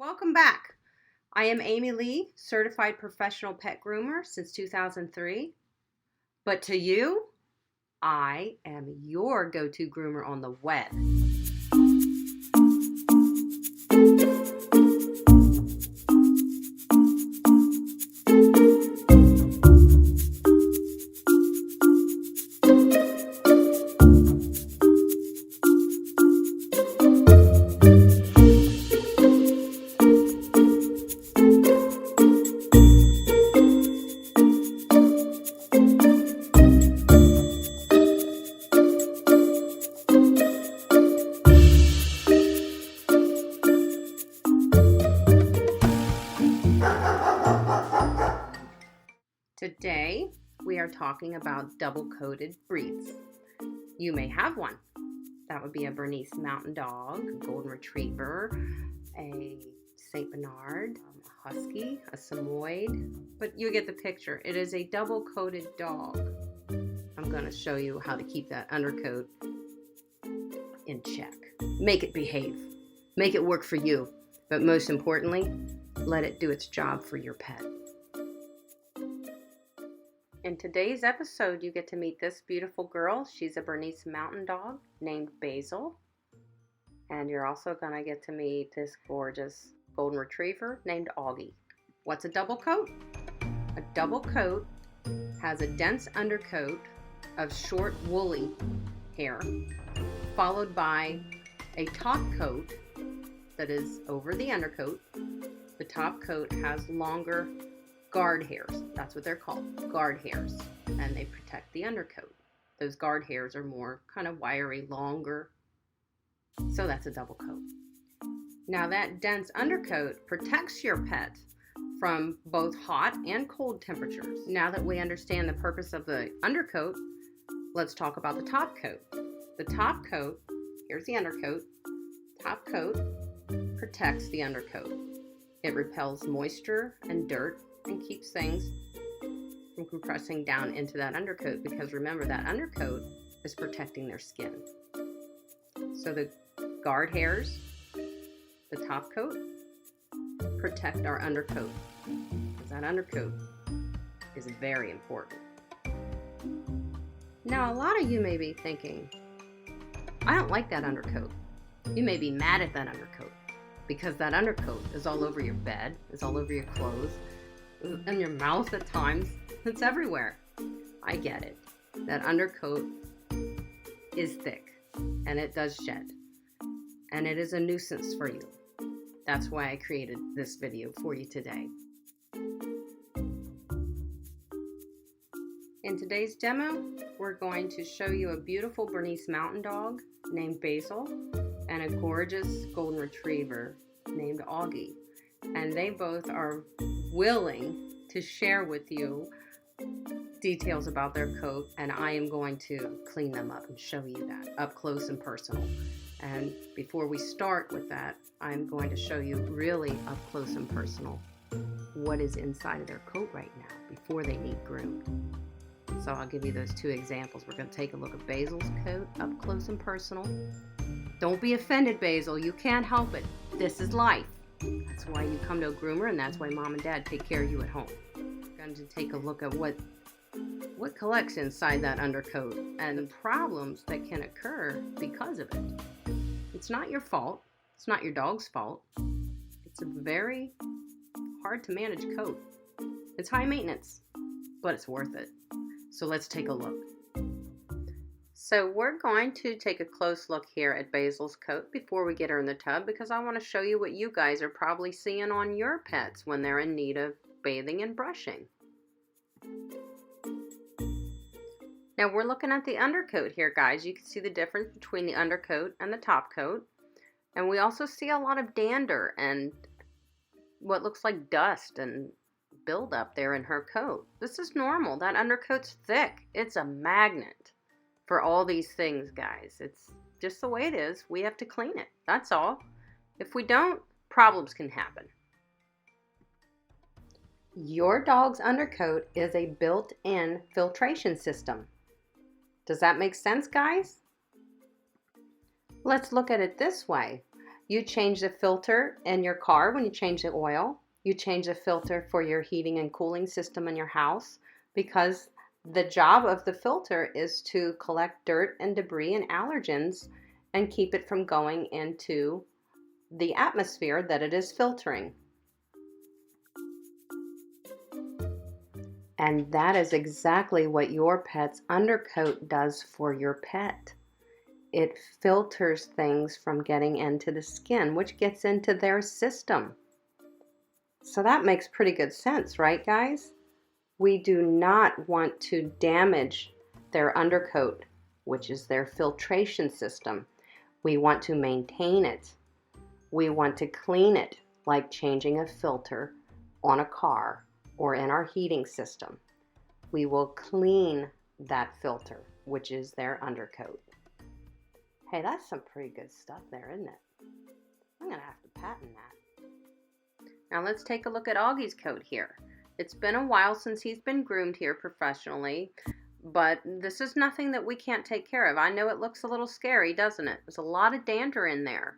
Welcome back. I am Amy Leigh, certified professional pet groomer since 2003. But to you, I am your go-to groomer on the web. Today, we are talking about double-coated breeds. You may have one. That would be a Bernese Mountain Dog, a Golden Retriever, a St. Bernard, a Husky, a Samoyed, but you get the picture. It is a double-coated dog. I'm going to show you how to keep that undercoat in check. Make it behave. Make it work for you. But most importantly, let it do its job for your pet. In today's episode, you get to meet this beautiful girl. She's a Bernese Mountain Dog named Basil. And you're also going to get to meet this gorgeous Golden Retriever named Augie. What's a double coat? A double coat has a dense undercoat of short woolly hair, followed by a top coat that is over the undercoat. The top coat has longer guard hairs. That's what they're called, guard hairs, and they protect the undercoat. Those guard hairs are more kind of wiry, longer, so that's a double coat. Now that dense undercoat protects your pet from both hot and cold temperatures. Now that we understand the purpose of the undercoat, let's talk about the top coat. The top coat, here's the undercoat, top coat protects the undercoat. It repels moisture and dirt and keeps things from compressing down into that undercoat, because remember, that undercoat is protecting their skin. So the guard hairs, the top coat, protect our undercoat, because that undercoat is very important. Now, a lot of you may be thinking, I don't like that undercoat. You may be mad at that undercoat because that undercoat is all over your bed, is all over your clothes, and your mouth at times. It's everywhere. I get it. That undercoat is thick and it does shed, and it is a nuisance for you. That's why I created this video for you today. In today's demo, we're going to show you a beautiful Bernese Mountain Dog named Basil and a gorgeous Golden Retriever named Augie. And they both are willing to share with you details about their coat, and I am going to clean them up and show you that up close and personal. And before we start with that, I'm going to show you really up close and personal what is inside of their coat right now before they need groomed. So I'll give you those two examples. We're going to take a look at Basil's coat up close and personal. Don't be offended, Basil. You can't help it. This is life. That's why you come to a groomer, and that's why mom and dad take care of you at home. We're going to take a look at what collects inside that undercoat and the problems that can occur because of it. It's not your fault. It's not your dog's fault. It's a very hard to manage coat. It's high maintenance, but it's worth it. So let's take a look. So we're going to take a close look here at Basil's coat before we get her in the tub, because I want to show you what you guys are probably seeing on your pets when they're in need of bathing and brushing. Now we're looking at the undercoat here, guys. You can see the difference between the undercoat and the top coat. And we also see a lot of dander and what looks like dust and buildup there in her coat. This is normal. That undercoat's thick. It's a magnet for all these things, guys. It's just the way it is. We have to clean it. That's all. If we don't, problems can happen. Your dog's undercoat is a built-in filtration system. Does that make sense, guys? Let's look at it this way. You change the filter in your car when you change the oil. You change the filter for your heating and cooling system in your house, because the job of the filter is to collect dirt and debris and allergens and keep it from going into the atmosphere that it is filtering. And that is exactly what your pet's Undercoat does for your pet. It filters things from getting into the skin, which gets into their system. So that makes pretty good sense, right, guys? We do not want to damage their Undercoat, which is their filtration system. We want to maintain it. We want to clean it, like changing a filter on a car or in our heating system. We will clean that filter, which is their Undercoat. Hey, that's some pretty good stuff there, isn't it? I'm going to have to patent that. Now let's take a look at Augie's coat here. It's been a while since he's been groomed here professionally, but this is nothing that we can't take care of. I know it looks a little scary, doesn't it? There's a lot of dander in there,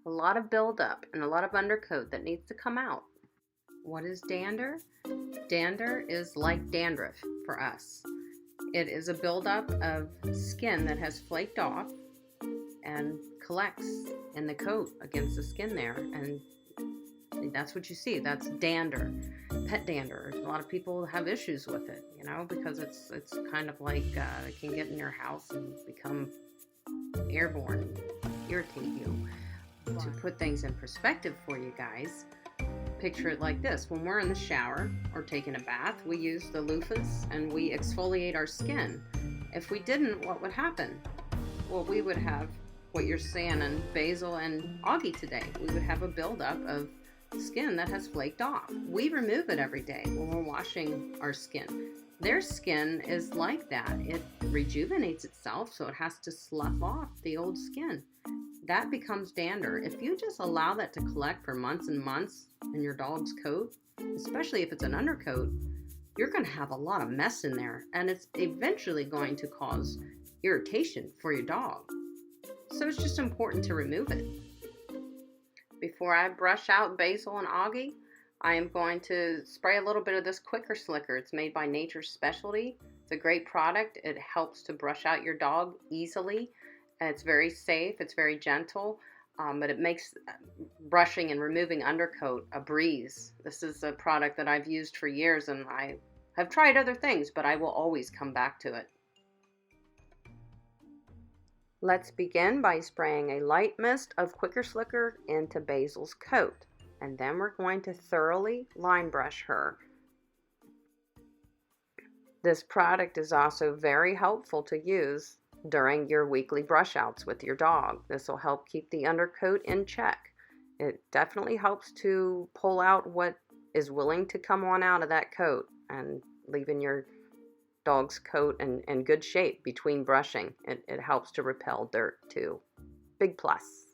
a lot of buildup, and a lot of Undercoat that needs to come out. What is dander? Dander is like dandruff for us. It is a buildup of skin that has flaked off and collects in the coat against the skin there, and that's what you see. That's dander, pet dander. A lot of people have issues with it, you know, because it's kind of like it can get in your house and become airborne and irritate you. To put things in perspective for you guys, picture it like this. When we're in the shower or taking a bath, we use the loofahs and we exfoliate our skin. If we didn't, what would happen? Well, we would have what you're seeing in Basil and Augie today. We would have a buildup of skin that has flaked off. We remove it every day when we're washing our skin. Their skin is like that. It rejuvenates itself, so it has to slough off the old skin. That becomes dander. If you just allow that to collect for months and months in your dog's coat, especially if it's an Undercoat, you're going to have a lot of mess in there, and it's eventually going to cause irritation for your dog. So it's just important to remove it. Before I brush out Basil and Augie, I am going to spray a little bit of this Quicker Slicker. It's made by Nature's Specialty. It's a great product. It helps to brush out your dog easily. It's very safe. It's very gentle, but it makes brushing and removing Undercoat a breeze. This is a product that I've used for years, and I have tried other things, but I will always come back to it. Let's begin by spraying a light mist of Quicker Slicker into Basil's coat, and then we're going to thoroughly line brush her. This product is also very helpful to use during your weekly brush outs with your dog. This will help keep the Undercoat in check. It definitely helps to pull out what is willing to come on out of that coat and leaving your dog's coat in good shape between brushing. It helps to repel dirt too. Big plus.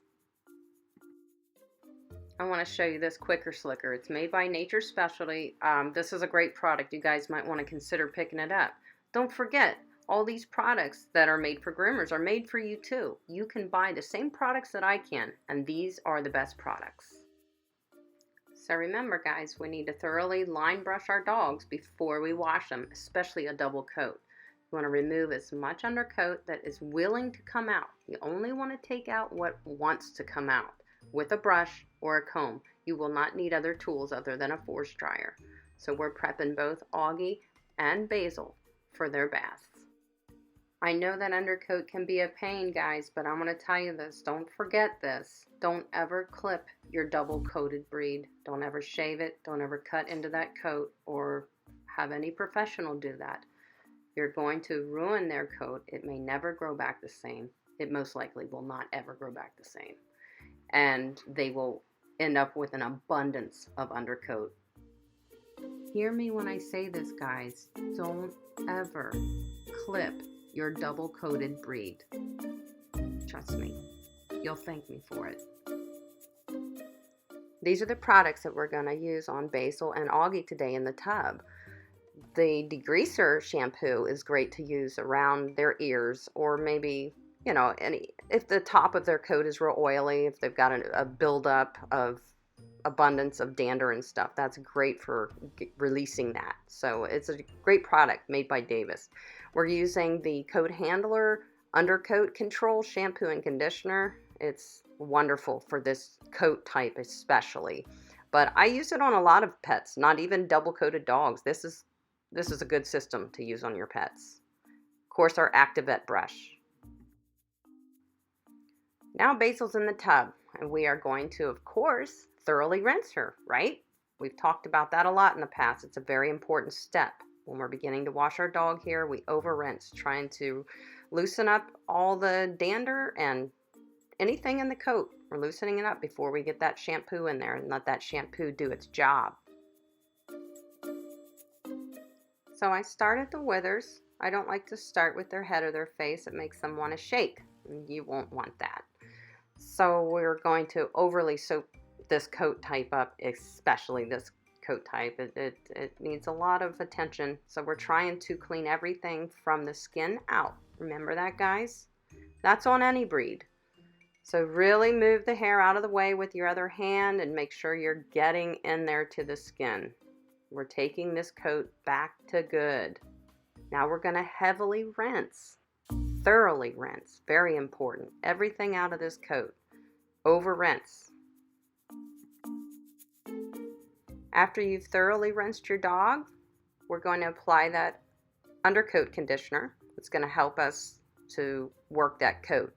I want to show you this Quicker Slicker. It's made by Nature's Specialty. This is a great product. You guys might want to consider picking it up. Don't forget, all these products that are made for groomers are made for you too. You can buy the same products that I can, and these are the best products. So remember, guys, we need to thoroughly line brush our dogs before we wash them, especially a double coat. You want to remove as much Undercoat that is willing to come out. You only want to take out what wants to come out with a brush or a comb. You will not need other tools other than a force dryer. So we're prepping both Augie and Basil for their baths. I know that Undercoat can be a pain, guys, but I'm going to tell you this. Don't forget this. Don't ever clip your double-coated breed. Don't ever shave it. Don't ever cut into that coat or have any professional do that. You're going to ruin their coat. It may never grow back the same. It most likely will not ever grow back the same. And they will end up with an abundance of Undercoat. Hear me when I say this, guys. Don't ever clip your double-coated breed. Trust me, you'll thank me for it. These are the products that we're going to use on Basil and Augie today in the tub. The degreaser shampoo is great to use around their ears or maybe you know, if the top of their coat is real oily, if they've got a buildup of abundance of dander and stuff, that's great for releasing that. So it's a great product made by Davis. We're using the Coat Handler Undercoat Control shampoo and conditioner. It's wonderful for this coat type especially, but I use it on a lot of pets, not even double coated dogs. This is a good system to use on your pets. Of course, our Activate brush. Now Basil's in the tub, and we are going to, of course, thoroughly rinse her, right? We've talked about that a lot in the past. It's a very important step. When we're beginning to wash our dog here, we over rinse, trying to loosen up all the dander and anything in the coat. We're loosening it up before we get that shampoo in there and let that shampoo do its job. So I start at the withers. I don't like to start with their head or their face. It makes them want to shake. You won't want that. So we're going to overly soak this coat type up, especially this coat type. It needs a lot of attention. So we're trying to clean everything from the skin out. Remember that, guys? That's on any breed. So really move the hair out of the way with your other hand and make sure you're getting in there to the skin. We're taking this coat back to good. Now we're going to heavily rinse. Thoroughly rinse, very important. Everything out of this coat. Over rinse. After you've thoroughly rinsed your dog, we're going to apply that undercoat conditioner. It's going to help us to work that coat.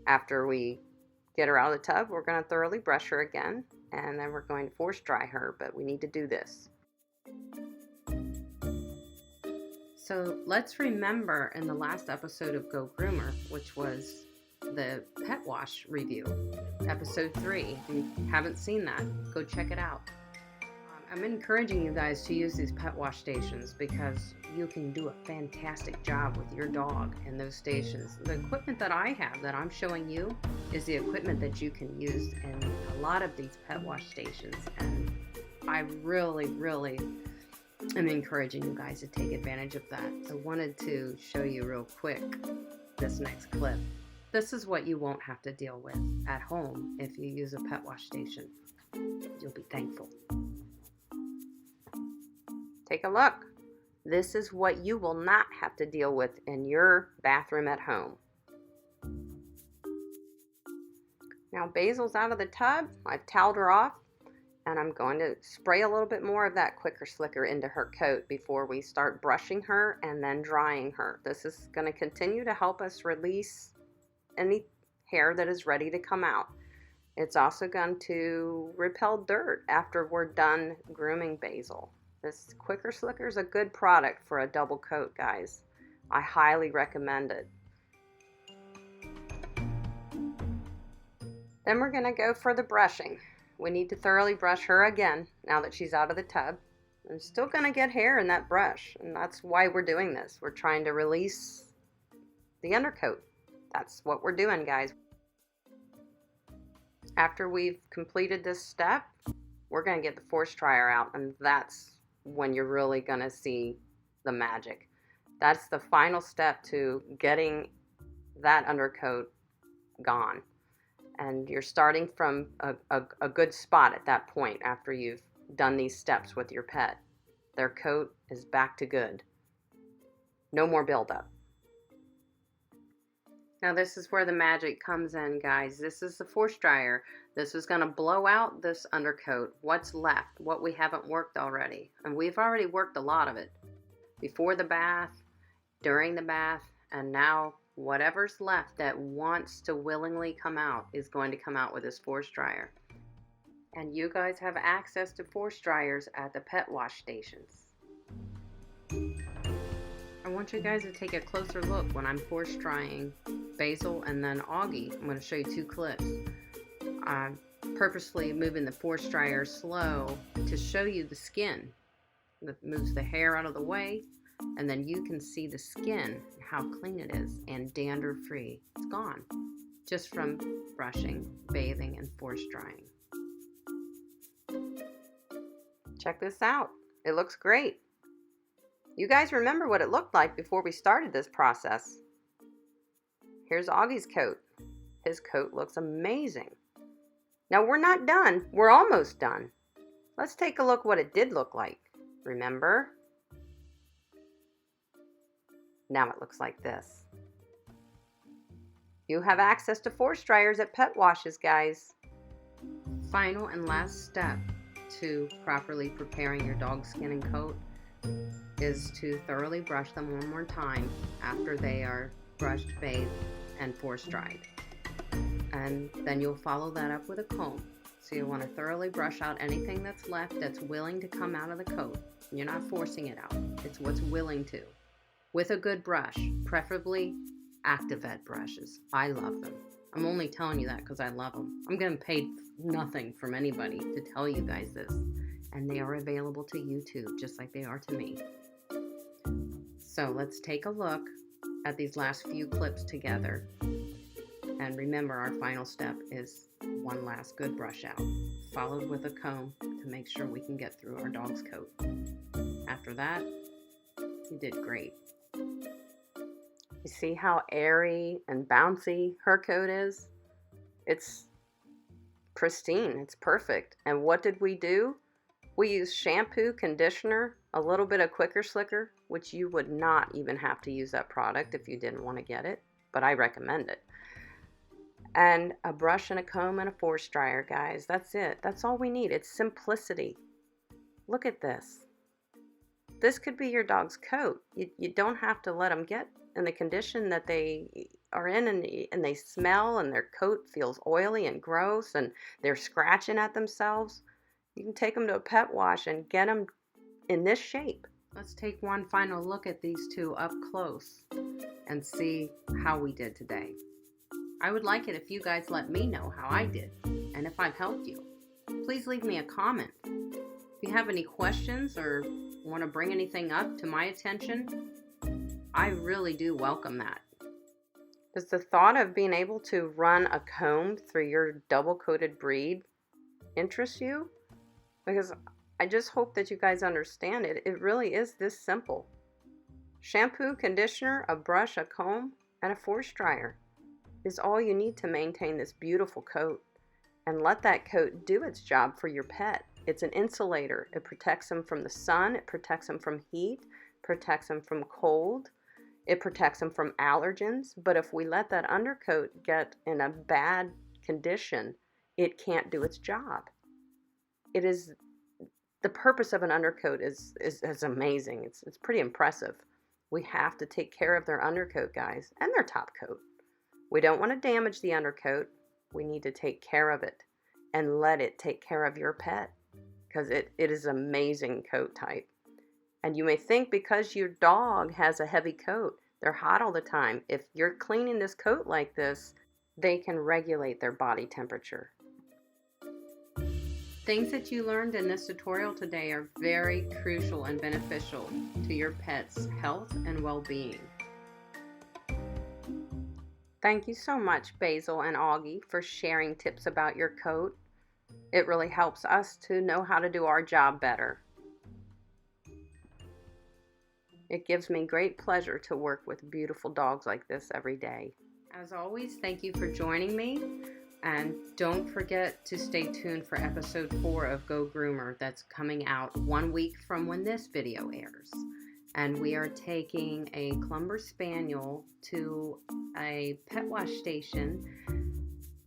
After we get her out of the tub, we're going to thoroughly brush her again, and then we're going to force dry her, but we need to do this. So let's remember in the last episode of Go Groomer, which was the pet wash review, episode 3. If you haven't seen that, go check it out. I'm encouraging you guys to use these pet wash stations because you can do a fantastic job with your dog in those stations. The equipment that I have that I'm showing you is the equipment that you can use in a lot of these pet wash stations, and I really am encouraging you guys to take advantage of that. I wanted to show you real quick this next clip. This is what you won't have to deal with at home if you use a pet wash station. You'll be thankful. Take a look. This is what you will not have to deal with in your bathroom at home. Now Basil's out of the tub. I've toweled her off, and I'm going to spray a little bit more of that Quicker Slicker into her coat before we start brushing her and then drying her. This is going to continue to help us release any hair that is ready to come out. It's also going to repel dirt after we're done grooming Basil. This Quicker Slicker is a good product for a double coat, guys. I highly recommend it. Then we're going to go for the brushing. We need to thoroughly brush her again now that she's out of the tub. I'm still going to get hair in that brush, and that's why we're doing this. We're trying to release the undercoat. That's what we're doing, guys. After we've completed this step, we're going to get the force dryer out, and that's when you're really going to see the magic. That's the final step to getting that undercoat gone. And you're starting from a good spot at that point after you've done these steps with your pet. Their coat is back to good. No more buildup. Now this is where the magic comes in, guys. This is the force dryer. This is going to blow out this undercoat. What's left, what we haven't worked already. And we've already worked a lot of it. Before the bath, during the bath, and now whatever's left that wants to willingly come out is going to come out with this force dryer. And you guys have access to force dryers at the pet wash stations. I want you guys to take a closer look when I'm force drying Basil and then Augie. I'm going to show you 2 clips. I'm purposely moving the force dryer slow to show you the skin. That moves the hair out of the way, and then you can see the skin, how clean it is, and dander free. It's gone just from brushing, bathing, and force drying. Check this out. It looks great. You guys remember what it looked like before we started this process. Here's Augie's coat. His coat looks amazing. Now we're not done. We're almost done. Let's take a look what it did look like. Remember? Now it looks like this. You have access to force dryers at pet washes, guys. Final and last step to properly preparing your dog's skin and coat is to thoroughly brush them one more time after they are brushed, bathed, and force dried. And then you'll follow that up with a comb. So you want to thoroughly brush out anything that's left that's willing to come out of the coat. You're not forcing it out. It's what's willing to. With a good brush, preferably Active-Ed brushes. I love them. I'm only telling you that because I love them. I'm getting paid nothing from anybody to tell you guys this. And they are available to YouTube just like they are to me. So let's take a look at these last few clips together. And remember, our final step is one last good brush out, followed with a comb to make sure we can get through our dog's coat. After that, you did great. You see how airy and bouncy her coat is? It's pristine, it's perfect. And what did we do? We used shampoo, conditioner, a little bit of Quicker Slicker, which you would not even have to use that product if you didn't want to get it, but I recommend it. And a brush and a comb and a force dryer, guys. That's it. That's all we need. It's simplicity. Look at this. This could be your dog's coat. You don't have to let them get in the condition that they are in and they smell and their coat feels oily and gross and they're scratching at themselves. You can take them to a pet wash and get them in this shape. Let's take one final look at these two up close and see how we did today. I would like it if you guys let me know how I did and if I've helped you. Please leave me a comment. If you have any questions or want to bring anything up to my attention, I really do welcome that. Does the thought of being able to run a comb through your double-coated breed interest you? Because I just hope that you guys understand it. It really is this simple. Shampoo, conditioner, a brush, a comb, and a force dryer is all you need to maintain this beautiful coat. And let that coat do its job for your pet. It's an insulator. It protects them from the sun. It protects them from heat. Protects them from cold. It protects them from allergens. But if we let that undercoat get in a bad condition, it can't do its job. It is the purpose of an undercoat is amazing. It's pretty impressive. We have to take care of their undercoat, guys, and their top coat. We don't want to damage the undercoat. We need to take care of it and let it take care of your pet because it is an amazing coat type. And you may think because your dog has a heavy coat, they're hot all the time. If you're cleaning this coat like this, they can regulate their body temperature. Things that you learned in this tutorial today are very crucial and beneficial to your pet's health and well-being. Thank you so much, Basil and Augie, for sharing tips about your coat. It really helps us to know how to do our job better. It gives me great pleasure to work with beautiful dogs like this every day. As always, thank you for joining me. And don't forget to stay tuned for episode 4 of Go Groomer that's coming out 1 week from when this video airs. And we are taking a Clumber Spaniel to a pet wash station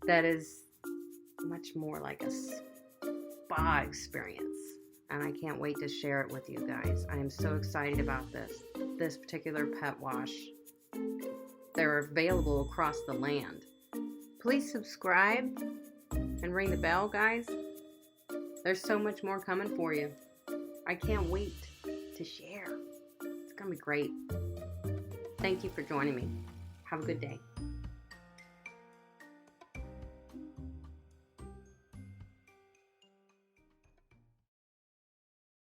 that is much more like a spa experience. And I can't wait to share it with you guys. I am so excited about this particular pet wash. They're available across the land. Please subscribe and ring the bell, guys. There's so much more coming for you. I can't wait to share. It's going to be great. Thank you for joining me. Have a good day.